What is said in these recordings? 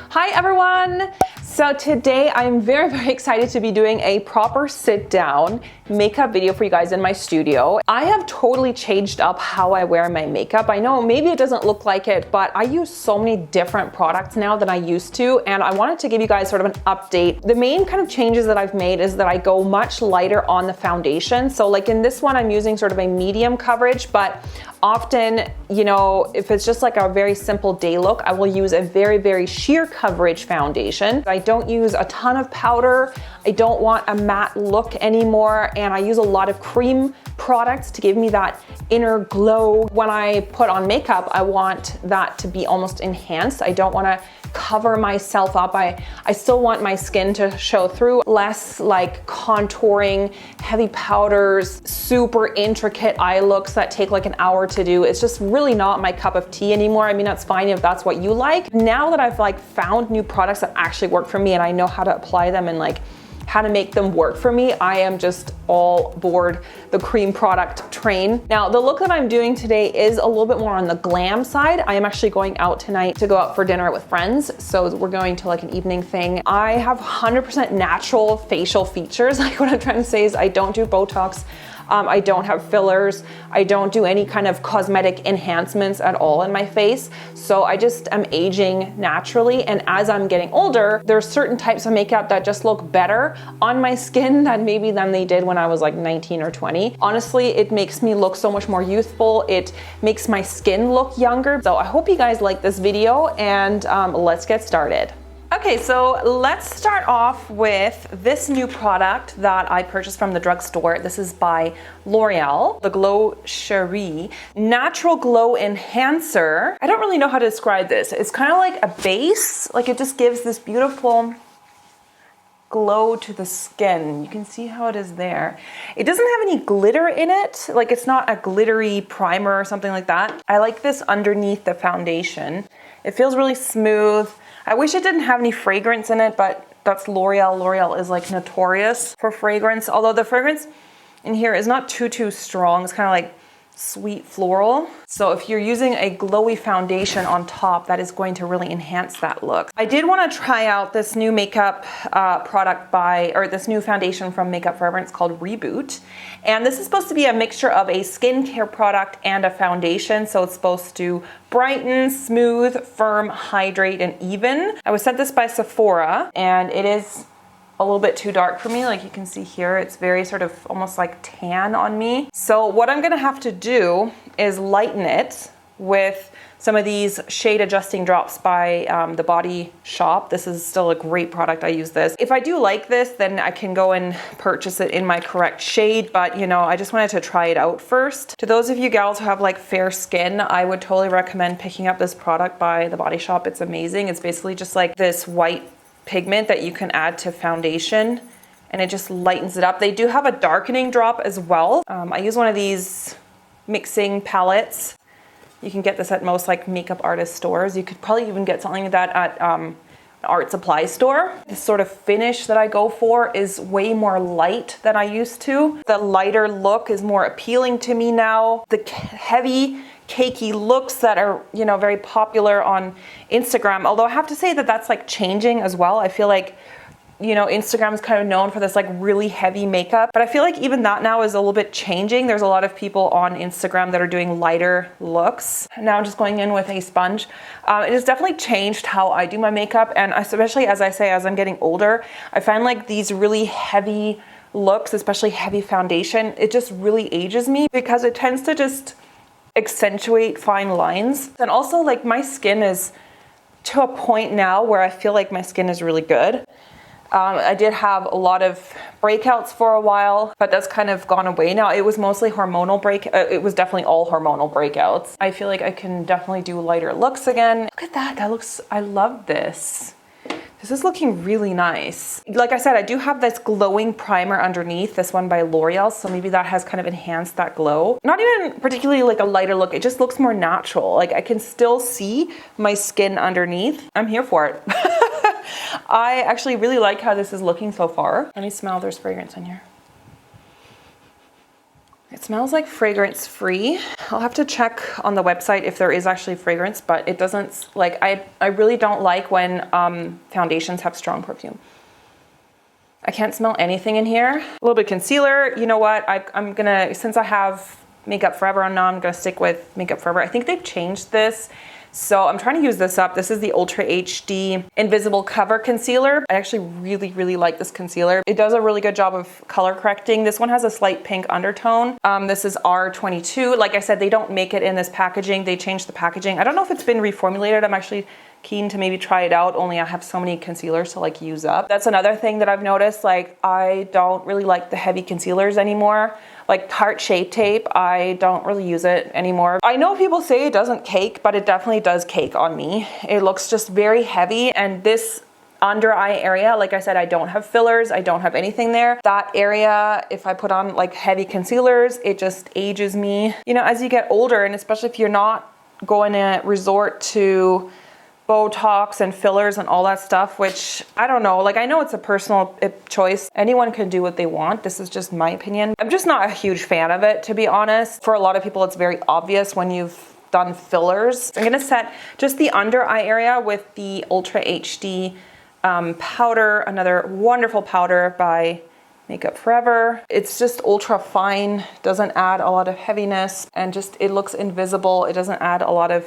Hi everyone! So today I'm very excited to be doing a proper sit down makeup video for you guys in my studio. I have totally changed up how I wear my makeup. I know maybe it doesn't look like it, but I use so many different products now than I used to, and I wanted to give you guys sort of an update. The main kind of changes that I've made is that I go much lighter on the foundation. So like in this one, I'm using sort of a medium coverage, but often, you know, if it's just like a very simple day look, I will use a very sheer coverage foundation. I don't use a ton of powder. I don't want a matte look anymore, and I use a lot of cream products to give me that inner glow. When I put on makeup, I want that to be almost enhanced. I don't want to cover myself up. I still want my skin to show through. Less like contouring, heavy powders, super intricate eye looks that take like an hour to do. It's just really not my cup of tea anymore. I mean, that's fine if that's what you like. Now that I've like found new products that actually work for me and I know how to apply them and like how to make them work for me, I am just all aboard the cream product train. Now, the look that I'm doing today is a little bit more on the glam side. I am actually going out tonight to go out for dinner with friends. So we're going to like an evening thing. I have 100% natural facial features. Like what I'm trying to say is I don't do Botox. I don't have fillers. I don't do any kind of cosmetic enhancements at all in my face. So I just am aging naturally. And as I'm getting older, there's certain types of makeup that just look better on my skin than they did when I was like 19 or 20. Honestly, it makes me look so much more youthful. It makes my skin look younger. So I hope you guys like this video, and let's get started. Okay, so let's start off with this new product that I purchased from the drugstore. This is by L'Oreal, the Glow Cherie Natural Glow Enhancer. I don't really know how to describe this. It's kind of like a base, like it just gives this beautiful glow to the skin. You can see how it is there. It doesn't have any glitter in it. Like it's not a glittery primer or something like that. I like this underneath the foundation. It feels really smooth. I wish it didn't have any fragrance in it, but that's L'Oreal. L'Oreal is like notorious for fragrance, although the fragrance in here is not too strong. It's kind of like sweet floral. So if you're using a glowy foundation on top, that is going to really enhance that look. I did want to try out this new makeup this new foundation from Makeup Forever. It's called Reboot. And this is supposed to be a mixture of a skincare product and a foundation. So it's supposed to brighten, smooth, firm, hydrate, and even. I was sent this by Sephora, and it is a little bit too dark for me. Like you can see here, it's very sort of almost like tan on me. So what I'm gonna have to do is lighten it with some of these shade adjusting drops by The Body Shop. This is still a great product. I use this. If I do like this, then I can go and purchase it in my correct shade, but you know, I just wanted to try it out first. To those of you gals who have like fair skin, I would totally recommend picking up this product by The Body Shop. It's amazing. It's basically just like this white pigment that you can add to foundation, and it just lightens it up. They do have a darkening drop as well. I use one of these mixing palettes. You can get this at most like makeup artist stores. You could probably even get something like that at an art supply store. The sort of finish that I go for is way more light than I used to. The lighter look is more appealing to me now. The heavy cakey looks that are, you know, very popular on Instagram. Although I have to say that that's like changing as well. I feel like, you know, Instagram is kind of known for this like really heavy makeup, but I feel like even that now is a little bit changing. There's a lot of people on Instagram that are doing lighter looks. Now I'm just going in with a sponge. It has definitely changed how I do my makeup, and especially as I say, as I'm getting older, I find like these really heavy looks, especially heavy foundation, it just really ages me because it tends to just accentuate fine lines. And also like my skin is to a point now where I feel like my skin is really good. I did have a lot of breakouts for a while, but that's kind of gone away now. It was mostly hormonal it was definitely all hormonal breakouts. I feel like I can definitely do lighter looks again. Look at that, I love this. This is looking really nice. Like I said, I do have this glowing primer underneath, this one by L'Oreal, so maybe that has kind of enhanced that glow. Not even particularly like a lighter look, it just looks more natural. Like I can still see my skin underneath. I'm here for it. I actually really like how this is looking so far. Let me smell, there's fragrance in here. It smells like fragrance free. I'll have to check on the website if there is actually fragrance, but it doesn't, like, I really don't like when foundations have strong perfume. I can't smell anything in here. A little bit of concealer. You know what? I'm gonna, since I have Makeup Forever on now, I'm gonna stick with Makeup Forever. I think they've changed this. So I'm trying to use this up. This is the Ultra HD Invisible Cover Concealer. I actually really, really like this concealer. It does a really good job of color correcting. This one has a slight pink undertone. This is R22. Like I said, they don't make it in this packaging. They changed the packaging. I don't know if it's been reformulated. I'm actually keen to maybe try it out, only I have so many concealers to like use up. That's another thing that I've noticed. Like, I don't really like the heavy concealers anymore. Like Tarte Shape Tape, I don't really use it anymore. I know people say it doesn't cake, but it definitely does cake on me. It looks just very heavy, and this under eye area, like I said, I don't have fillers, I don't have anything there. That area, if I put on like heavy concealers, it just ages me. You know, as you get older, and especially if you're not going to resort to Botox and fillers and all that stuff, which I don't know, like I know it's a personal choice. Anyone can do what they want. This is just my opinion. I'm just not a huge fan of it, to be honest. For a lot of people, it's very obvious when you've done fillers. I'm gonna set just the under eye area with the Ultra HD powder, another wonderful powder by Makeup Forever. It's just ultra fine, doesn't add a lot of heaviness, and just, it looks invisible. It doesn't add a lot of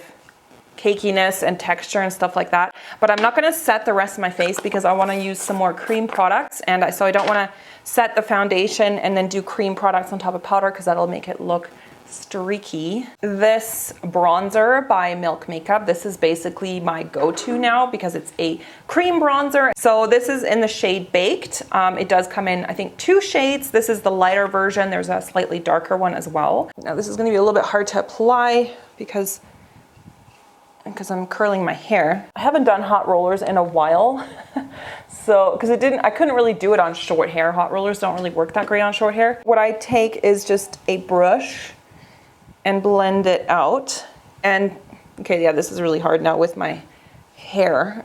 cakiness and texture and stuff like that. But I'm not gonna set the rest of my face because I wanna use some more cream products, and so I don't wanna set the foundation and then do cream products on top of powder because that'll make it look streaky. This bronzer by Milk Makeup, this is basically my go-to now because it's a cream bronzer. So this is in the shade Baked. It does come in, I think, 2 shades. This is the lighter version. There's a slightly darker one as well. Now this is gonna be a little bit hard to apply because I'm curling my hair. I haven't done hot rollers in a while. So, because I couldn't really do it on short hair. Hot rollers don't really work that great on short hair. What I take is just a brush and blend it out. And, okay, yeah, this is really hard now with my hair.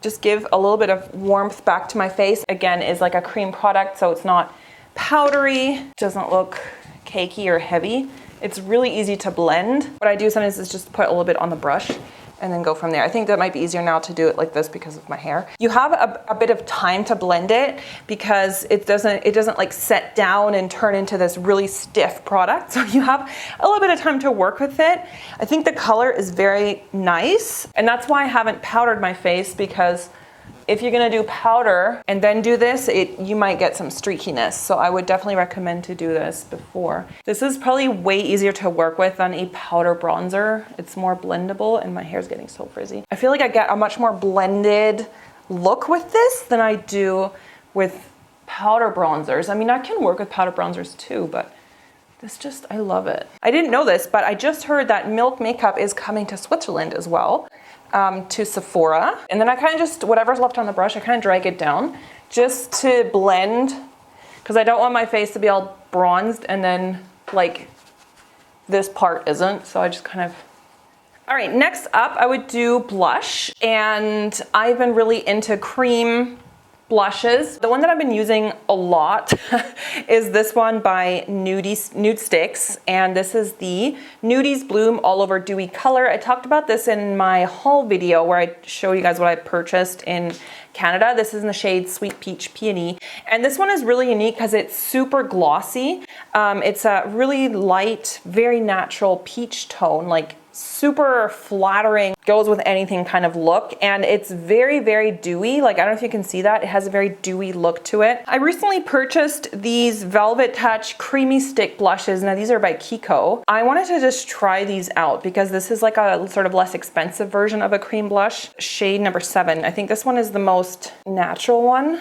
Just give a little bit of warmth back to my face. Again, is like a cream product, so it's not powdery, doesn't look cakey or heavy. It's really easy to blend. What I do sometimes is just put a little bit on the brush and then go from there. I think that might be easier now to do it like this because of my hair. You have a bit of time to blend it because it doesn't like set down and turn into this really stiff product. So you have a little bit of time to work with it. I think the color is very nice, and that's why I haven't powdered my face, because if you're gonna do powder and then do this, you might get some streakiness. So I would definitely recommend to do this before. This is probably way easier to work with than a powder bronzer. It's more blendable, and my hair's getting so frizzy. I feel like I get a much more blended look with this than I do with powder bronzers. I mean, I can work with powder bronzers too, but this just, I love it. I didn't know this, but I just heard that Milk Makeup is coming to Switzerland as well. To Sephora, and then I kind of just, whatever's left on the brush, I kind of drag it down just to blend, because I don't want my face to be all bronzed and then like this part isn't, so I just kind of. All right, next up I would do blush, and I've been really into cream blushes. The one that I've been using a lot is this one by Nude Sticks, and this is the Nudies Bloom All Over Dewy Color. I talked about this in my haul video where I show you guys what I purchased in Canada. This is in the shade Sweet Peach Peony, and this one is really unique because it's super glossy. It's a really light, very natural peach tone, like super flattering, goes with anything kind of look, and it's very, very dewy. Like, I don't know if you can see that. It has a very dewy look to it. I recently purchased these Velvet Touch Creamy Stick blushes. Now, these are by Kiko. I wanted to just try these out because this is like a sort of less expensive version of a cream blush. Shade number 7. I think this one is the most natural one.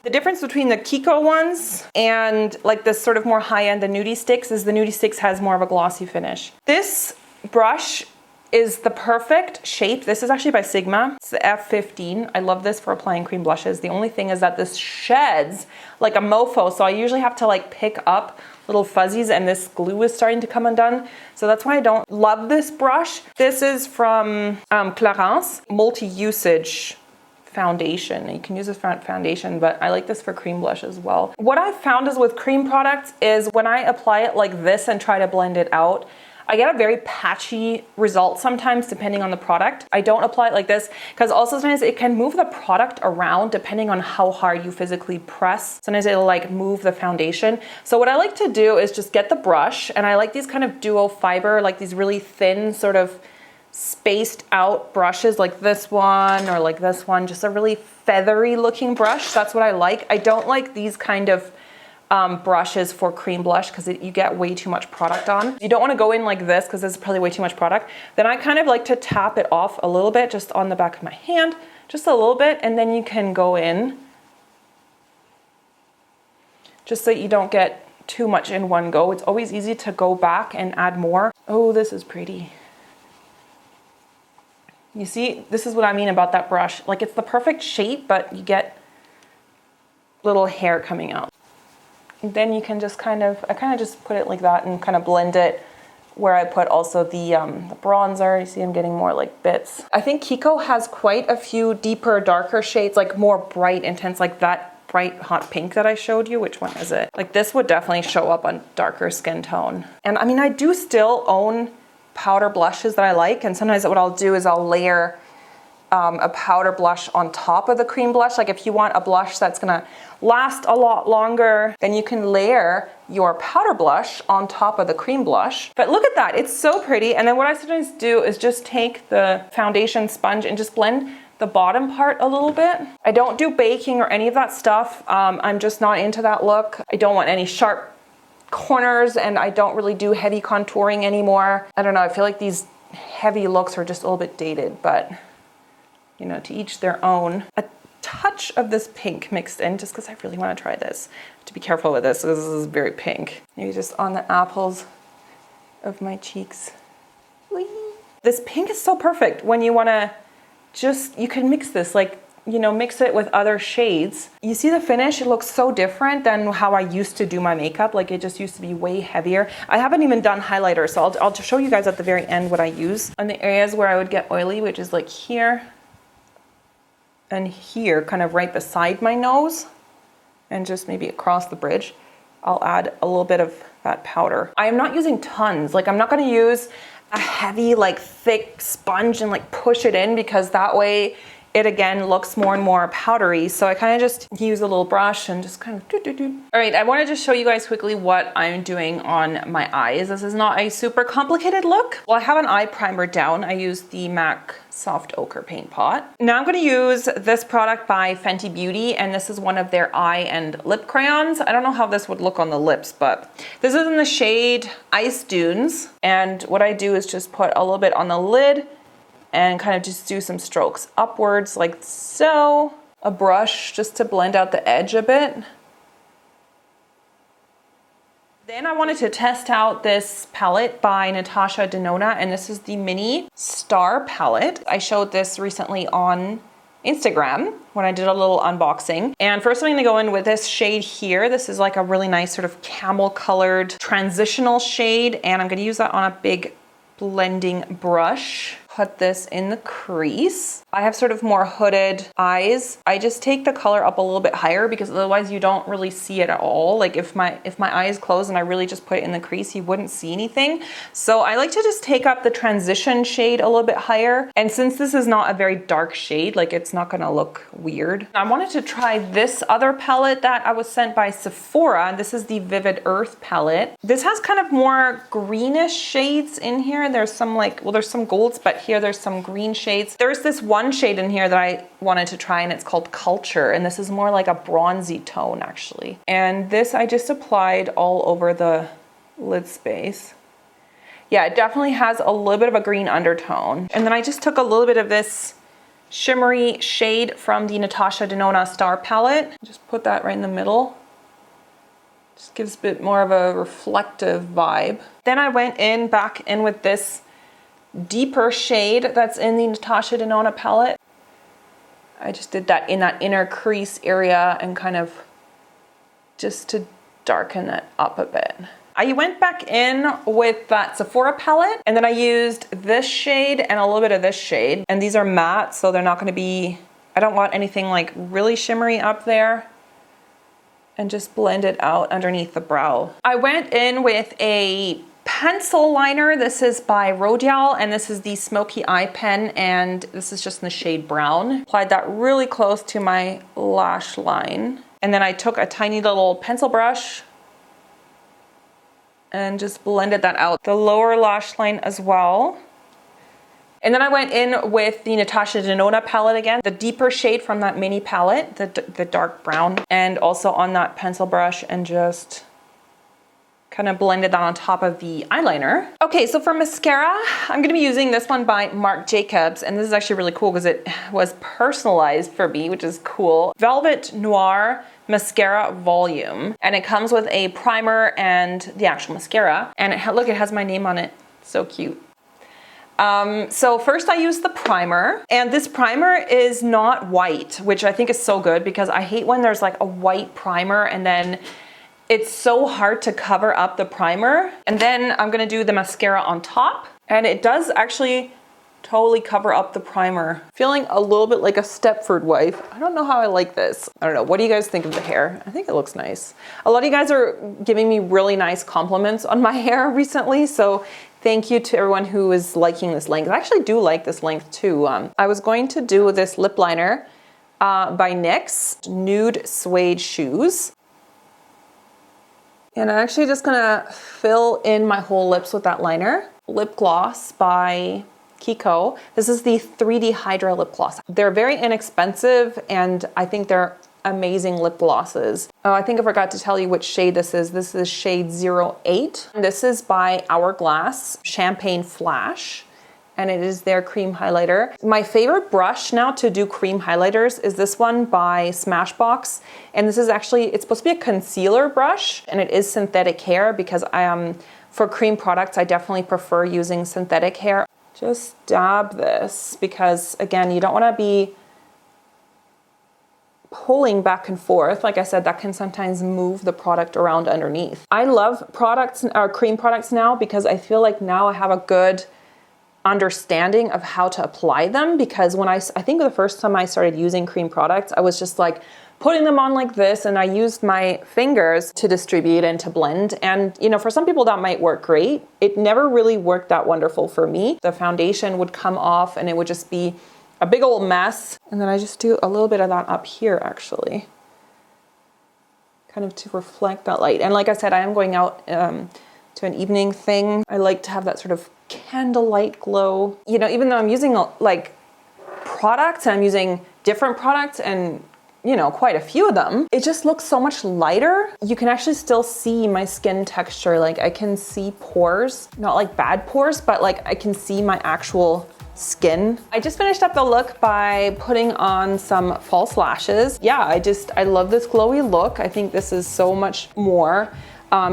The difference between the Kiko ones and like this sort of more high-end, the Nudie Sticks, is the Nudie Sticks has more of a glossy finish. This brush is the perfect shape. This is actually by Sigma. It's the F15. I love this for applying cream blushes. The only thing is that this sheds like a mofo, so I usually have to like pick up little fuzzies, and this glue is starting to come undone. So that's why I don't love this brush. This is from Clarins, multi-usage foundation. You can use this for foundation, but I like this for cream blush as well. What I've found is with cream products is when I apply it like this and try to blend it out, I get a very patchy result sometimes depending on the product. I don't apply it like this because also sometimes it can move the product around depending on how hard you physically press. Sometimes it'll like move the foundation. So what I like to do is just get the brush, and I like these kind of duo fiber, like these really thin sort of spaced out brushes like this one or like this one, just a really feathery looking brush. That's what I like. I don't like these kind of brushes for cream blush because you get way too much product on. You don't want to go in like this because this is probably way too much product. Then I kind of like to tap it off a little bit just on the back of my hand, just a little bit, and then you can go in just so you don't get too much in one go. It's always easy to go back and add more. Oh, this is pretty. You see, this is what I mean about that brush. Like it's the perfect shape, but you get little hair coming out. Then you can just I kind of just put it like that and kind of blend it where I put also the bronzer. You see I'm getting more like bits. I think Kiko has quite a few deeper, darker shades, like more bright, intense, like that bright hot pink that I showed you. Which one is it? Like this would definitely show up on darker skin tone. And I mean, I do still own powder blushes that I like. And sometimes what I'll do is I'll layer a powder blush on top of the cream blush. Like if you want a blush that's gonna last a lot longer, then you can layer your powder blush on top of the cream blush. But look at that, it's so pretty. And then what I sometimes do is just take the foundation sponge and just blend the bottom part a little bit. I don't do baking or any of that stuff. I'm just not into that look. I don't want any sharp corners, and I don't really do heavy contouring anymore. I don't know, I feel like these heavy looks are just a little bit dated, but you know, to each their own. A touch of this pink mixed in just because I really want to try this. I have to be careful with this because this is very pink. Maybe just on the apples of my cheeks. Whee! This pink is so perfect when you want to just, you can mix this, like, you know, mix it with other shades. You see the finish? It looks so different than how I used to do my makeup. Like it just used to be way heavier. I haven't even done highlighter, so I'll just show you guys at the very end what I use on the areas where I would get oily, which is like here and here, kind of right beside my nose, and just maybe across the bridge. I'll add a little bit of that powder. I am not using tons. Like I'm not gonna use a heavy, like thick sponge and like push it in, because that way it again looks more and more powdery. So I kind of just use a little brush and just kind of do. All right, I want to just show you guys quickly what I'm doing on my eyes. This is not a super complicated look. Well, I have an eye primer down. I use the MAC Soft Ochre Paint Pot. Now I'm going to use this product by Fenty Beauty, and this is one of their eye and lip crayons. I don't know how this would look on the lips, but this is in the shade Ice Dunes. And what I do is just put a little bit on the lid and kind of just do some strokes upwards like so. A brush just to blend out the edge a bit. Then I wanted to test out this palette by Natasha Denona, and this is the Mini Star palette. I showed this recently on Instagram when I did a little unboxing. And first I'm gonna go in with this shade here. This is like a really nice sort of camel colored transitional shade, and I'm gonna use that on a big blending brush. Put this in the crease. I have sort of more hooded eyes. I just take the color up a little bit higher because otherwise you don't really see it at all. Like if my eyes close and I really just put it in the crease, you wouldn't see anything. So I like to just take up the transition shade a little bit higher. And since this is not a very dark shade, like it's not gonna look weird. I wanted to try this other palette that I was sent by Sephora. This is the Vivid Earth palette. This has kind of more greenish shades in here. There's some like, well, there's some golds, but here there's some green shades. There's this one shade in here that I wanted to try, and it's called Culture, and this is more like a bronzy tone actually. And this I just applied all over the lid space. Yeah, it definitely has a little bit of a green undertone. And then I just took a little bit of this shimmery shade from the Natasha Denona Star palette. Just put that right in the middle. Just gives a bit more of a reflective vibe. Then I went back in with this deeper shade that's in the Natasha Denona palette. I just did that in that inner crease area and kind of just to darken it up a bit. I went back in with that Sephora palette, and then I used this shade and a little bit of this shade. And these are matte, so they're not going to be I don't want anything like really shimmery up there. And just blend it out underneath the brow. I went in with a pencil liner. This is by Rodial, and this is the Smoky Eye Pen, and this is just in the shade brown. Applied that really close to my lash line. And then I took a tiny little pencil brush and just blended that out. The lower lash line as well. And then I went in with the Natasha Denona palette again, the deeper shade from that mini palette, the dark brown, and also on that pencil brush, and just kind of blended that on top of the eyeliner. Okay, so for mascara, I'm gonna be using this one by Marc Jacobs, and this is actually really cool because it was personalized for me, which is cool. Velvet Noir Mascara Volume, and it comes with a primer and the actual mascara, and look, it has my name on it. So cute. So first I used the primer, and this primer is not white, which I think is so good because I hate when there's like a white primer and then it's so hard to cover up the primer. And then I'm gonna do the mascara on top, and it does actually totally cover up the primer. Feeling a little bit like a Stepford wife. I don't know how I like this. I don't know. What do you guys think of the hair? I think it looks nice. A lot of you guys are giving me really nice compliments on my hair recently, so thank you to everyone who is liking this length. I actually do like this length too. I was going to do this lip liner by NYX, Nude Suede Shoes. And I'm actually just gonna fill in my whole lips with that liner. Lip gloss by Kiko. This is the 3D Hydra lip gloss. They're very inexpensive, and I think they're amazing lip glosses. Oh, I think I forgot to tell you which shade this is. This is shade 08. This is by Hourglass Champagne Flash, and it is their cream highlighter. My favorite brush now to do cream highlighters is this one by Smashbox, and this is actually, it's supposed to be a concealer brush, and it is synthetic hair because for cream products, I definitely prefer using synthetic hair. Just dab this because, again, you don't want to be pulling back and forth. Like I said, that can sometimes move the product around underneath. I love products or cream products now because I feel like now I have a good understanding of how to apply them, because when I think the first time I started using cream products, I was just like putting them on like this, and I used my fingers to distribute and to blend. And you know, for some people that might work great. It never really worked that wonderful for me. The foundation would come off and it would just be a big old mess. And then I just do a little bit of that up here actually, kind of to reflect that light. And like I said, I am going out to an evening thing. I like to have that sort of candlelight glow. You know, even though I'm using like products, and I'm using different products and you know, quite a few of them, it just looks so much lighter. You can actually still see my skin texture. Like I can see pores, not like bad pores, but like I can see my actual skin. I just finished up the look by putting on some false lashes. Yeah, I love this glowy look. I think this is so much more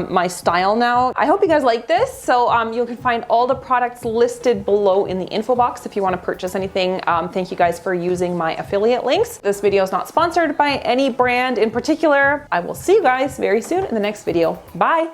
my style now. I hope you guys like this. So you can find all the products listed below in the info box if you want to purchase anything. Thank you guys for using my affiliate links. This video is not sponsored by any brand in particular. I will see you guys very soon in the next video. Bye.